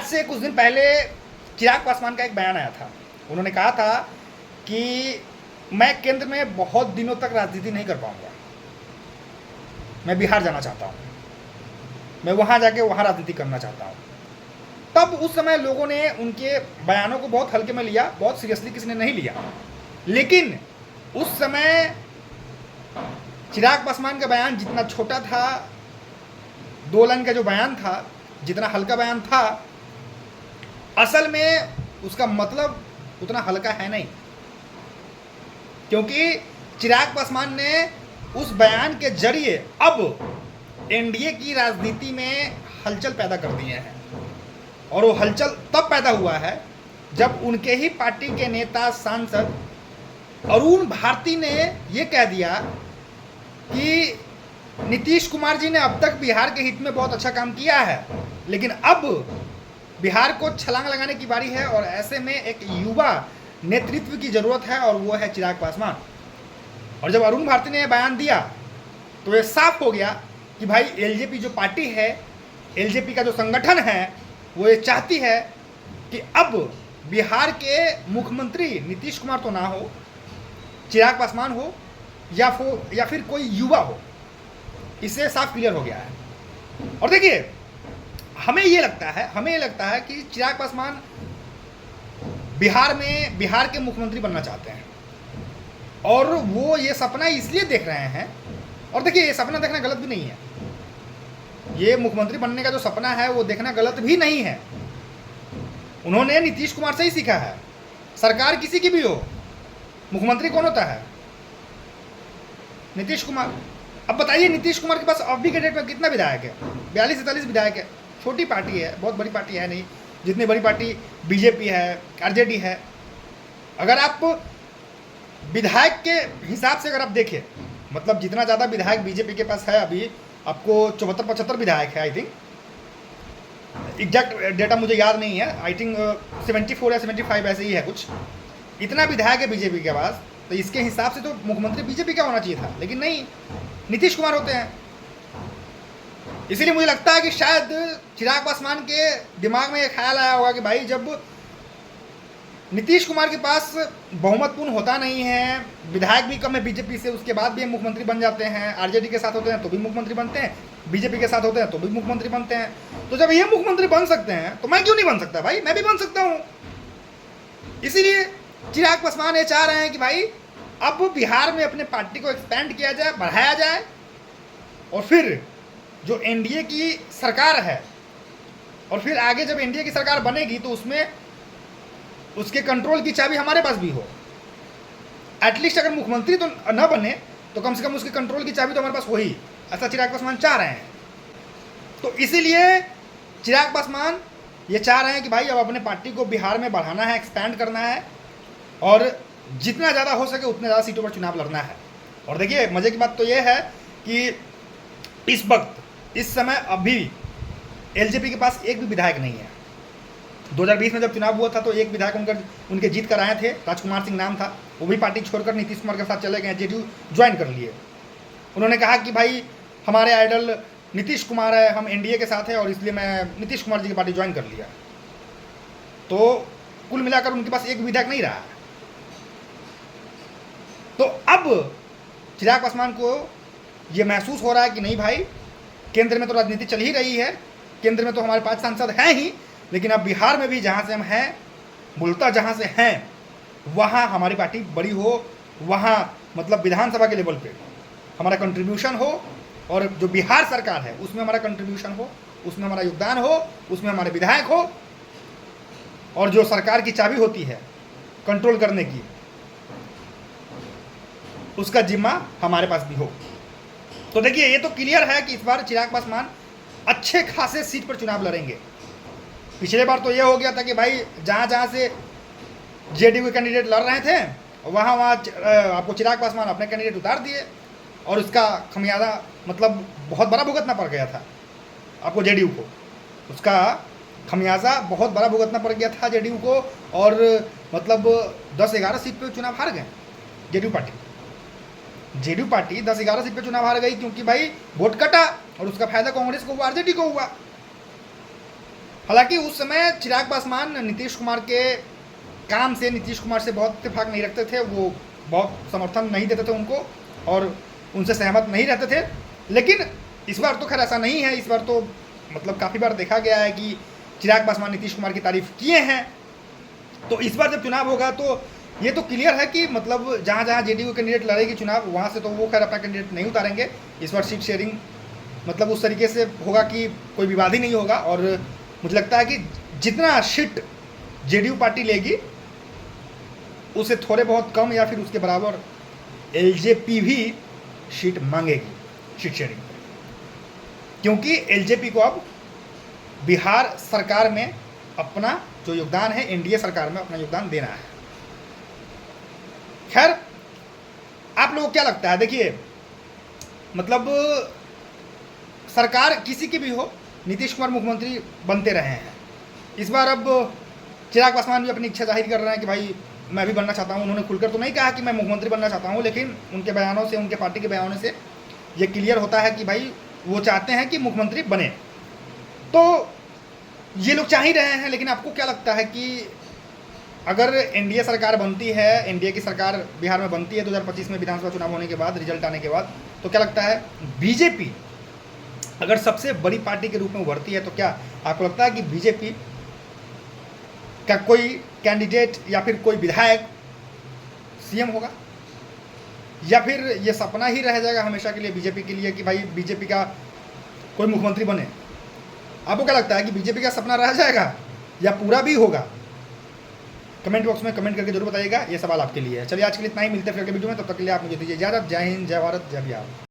आज से कुछ दिन पहले चिराग पासवान का एक बयान आया था। उन्होंने कहा था कि मैं केंद्र में बहुत दिनों तक राजनीति नहीं कर पाऊंगा, मैं बिहार जाना चाहता हूँ, मैं वहाँ जाके वहाँ राजनीति करना चाहता हूँ। तब उस समय लोगों ने उनके बयानों को बहुत हल्के में लिया, बहुत सीरियसली किसी ने नहीं लिया। लेकिन उस समय चिराग पासवान का बयान जितना छोटा था, 2 लाइन का जो बयान था, जितना हल्का बयान था, असल में उसका मतलब उतना हल्का है नहीं। क्योंकि चिराग पासवान ने उस बयान के जरिए अब एनडीए की राजनीति में हलचल पैदा कर दिए हैं। और वो हलचल तब पैदा हुआ है जब उनके ही पार्टी के नेता सांसद अरुण भारती ने ये कह दिया कि नीतीश कुमार जी ने अब तक बिहार के हित में बहुत अच्छा काम किया है, लेकिन अब बिहार को छलांग लगाने की बारी है और ऐसे में एक युवा नेतृत्व की ज़रूरत है और वो है चिराग पासवान। और जब अरुण भारती ने बयान दिया तो ये साफ हो गया कि भाई एलजेपी जो पार्टी है, एलजेपी का जो संगठन है, वो ये चाहती है कि अब बिहार के मुख्यमंत्री नीतीश कुमार तो ना हो, चिराग पासवान हो या फिर कोई युवा हो। इससे साफ क्लियर हो गया है। और देखिए, हमें ये लगता है कि चिराग पासवान बिहार के मुख्यमंत्री बनना चाहते हैं और वो ये सपना इसलिए देख रहे हैं। और देखिए, ये सपना देखना गलत भी नहीं है, ये मुख्यमंत्री बनने का जो सपना है वो देखना गलत भी नहीं है। उन्होंने नीतीश कुमार से ही सीखा है। सरकार किसी की भी हो, मुख्यमंत्री कौन होता है? नीतीश कुमार। अब बताइए, नीतीश कुमार के पास अभी के डेट में कितना विधायक है? 42-43 विधायक है। छोटी पार्टी है, बहुत बड़ी पार्टी है नहीं। जितनी बड़ी पार्टी बीजेपी है, आरजेडी है। अगर आप विधायक के हिसाब से अगर आप देखें, मतलब जितना ज़्यादा विधायक बीजेपी के पास है, अभी आपको 74-75 विधायक है। आई थिंक एग्जैक्ट डेटा मुझे याद नहीं है, आई थिंक 74 या 75 ऐसे ही है कुछ। इतना विधायक है बीजेपी के पास, तो इसके हिसाब से तो मुख्यमंत्री बीजेपी का होना चाहिए था, लेकिन नहीं, नीतीश कुमार होते हैं। इसीलिए मुझे लगता है कि शायद चिराग पासवान के दिमाग में ये ख्याल आया होगा कि भाई जब नीतीश कुमार के पास बहुमतपूर्ण होता नहीं है, विधायक भी कम है बीजेपी से, उसके बाद भी हम मुख्यमंत्री बन जाते हैं। आरजेडी के साथ होते हैं तो भी मुख्यमंत्री बनते हैं, बीजेपी के साथ होते हैं तो भी मुख्यमंत्री बनते हैं। तो जब ये मुख्यमंत्री बन सकते हैं तो मैं क्यों नहीं बन सकता? भाई मैं भी बन सकता हूँ। इसीलिए चिराग पासवान ये चाह रहे हैं कि भाई अब बिहार में अपने पार्टी को एक्सपेंड किया जाए, बढ़ाया जाए, और फिर जो एनडीए की सरकार है, और फिर आगे जब एनडीए की सरकार बनेगी तो उसमें उसके कंट्रोल की चाबी हमारे पास भी हो। एटलीस्ट अगर मुख्यमंत्री तो न बने तो कम से कम उसके कंट्रोल की चाबी तो हमारे पास हो ही। ऐसा चिराग पासवान चाह रहे हैं। तो इसीलिए चिराग पासवान ये चाह रहे हैं कि भाई अब अपने पार्टी को बिहार में बढ़ाना है, एक्सपैंड करना है, और जितना ज़्यादा हो सके उतने ज़्यादा सीटों पर चुनाव लड़ना है। और देखिए, मज़े की बात तो ये है कि इस वक्त, इस समय अभी एलजेपी के पास एक भी विधायक नहीं है। 2020 में जब चुनाव हुआ था तो एक विधायक उनके जीत कर आए थे, राजकुमार सिंह नाम था। वो भी पार्टी छोड़कर नीतीश कुमार के साथ चले गए, जेडीयू ज्वाइन कर लिए। उन्होंने कहा कि भाई हमारे आइडल नीतीश कुमार है, हम एनडीए के साथ हैं और इसलिए मैं नीतीश कुमार जी की पार्टी ज्वाइन कर लिया। तो कुल मिलाकर उनके पास एक विधायक नहीं रहा। तो अब चिराग पासवान को ये महसूस हो रहा है कि नहीं भाई, केंद्र में तो राजनीति चल ही रही है, केंद्र में तो हमारे 5 सांसद हैं ही, लेकिन अब बिहार में भी जहाँ से हम हैं, मूलतः जहाँ से हैं, वहाँ हमारी पार्टी बड़ी हो, वहाँ मतलब विधानसभा के लेवल पे हमारा कंट्रीब्यूशन हो, और जो बिहार सरकार है उसमें हमारा कंट्रीब्यूशन हो, उसमें हमारा योगदान हो, उसमें हमारे विधायक हो, और जो सरकार की चाबी होती है कंट्रोल करने की, उसका जिम्मा हमारे पास भी हो। तो देखिए, ये तो क्लियर है कि इस बार चिराग पासवान अच्छे खासे सीट पर चुनाव लड़ेंगे। पिछले बार तो ये हो गया था कि भाई जहाँ से जेडीयू के कैंडिडेट लड़ रहे थे वहाँ आपको चिराग पासवान अपने कैंडिडेट उतार दिए, और उसका खमियाजा मतलब बहुत बड़ा भुगतना पड़ गया था आपको, जेडीयू को। उसका खमियाजा बहुत बड़ा भुगतना पड़ गया था जेडीयू को, और मतलब 10-11 सीट पर चुनाव हार गए जेडीयू पार्टी 10-11 सीट पे चुनाव हार गई, क्योंकि भाई वोट कटा और उसका फायदा कांग्रेस को हुआ, आरजेडी को हुआ। हालांकि उस समय चिराग पासवान नीतीश कुमार के काम से, नीतीश कुमार से बहुत इत्तेफाक नहीं रखते थे, वो बहुत समर्थन नहीं देते थे उनको और उनसे सहमत नहीं रहते थे। लेकिन इस बार तो खैर ऐसा नहीं है। इस बार तो मतलब काफ़ी बार देखा गया है कि चिराग पासवान नीतीश कुमार की तारीफ किए हैं। तो इस बार जब चुनाव होगा तो ये तो क्लियर है कि मतलब जहाँ जहाँ जेडीयू कैंडिडेट लड़ेगी चुनाव, वहाँ से तो वो खैर अपना कैंडिडेट नहीं उतारेंगे। इस बार सीट शेयरिंग मतलब उस तरीके से होगा कि कोई विवाद ही नहीं होगा। और मुझे लगता है कि जितना सीट जेडीयू पार्टी लेगी उसे थोड़े बहुत कम या फिर उसके बराबर एलजेपी भी सीट मांगेगी सीट शेयरिंग, क्योंकि एलजेपी को अब बिहार सरकार में अपना जो योगदान है, एनडीए सरकार में अपना योगदान देना है। खैर, आप लोगों को क्या लगता है? देखिए, मतलब सरकार किसी की भी हो, नीतीश कुमार मुख्यमंत्री बनते रहे हैं। इस बार अब चिराग पासवान भी अपनी इच्छा जाहिर कर रहे हैं कि भाई मैं भी बनना चाहता हूं। उन्होंने खुलकर तो नहीं कहा कि मैं मुख्यमंत्री बनना चाहता हूं, लेकिन उनके बयानों से, उनके पार्टी के बयानों से ये क्लियर होता है कि भाई वो चाहते हैं कि मुख्यमंत्री बने। तो ये लोग चाह ही रहे हैं। लेकिन आपको क्या लगता है कि अगर एनडीए सरकार बनती है, एनडीए की सरकार बिहार में बनती है 2025 में विधानसभा चुनाव होने के बाद, रिजल्ट आने के बाद, तो क्या लगता है बीजेपी अगर सबसे बड़ी पार्टी के रूप में उभरती है तो क्या आपको लगता है कि बीजेपी का कोई कैंडिडेट या फिर कोई विधायक सीएम होगा, या फिर ये सपना ही रह जाएगा हमेशा के लिए बीजेपी के लिए कि भाई बीजेपी का कोई मुख्यमंत्री बने? आपको क्या लगता है कि बीजेपी का सपना रह जाएगा या पूरा भी होगा? कमेंट बॉक्स में कमेंट करके जरूर बताइएगा। ये सवाल आपके लिए है। चलिए आज के लिए इतना ही, मिलते हैं फिर अगले वीडियो में। तब तक के लिए आप मुझे दीजिए इजाजत। जय हिंद, जय भारत, जय बिहार।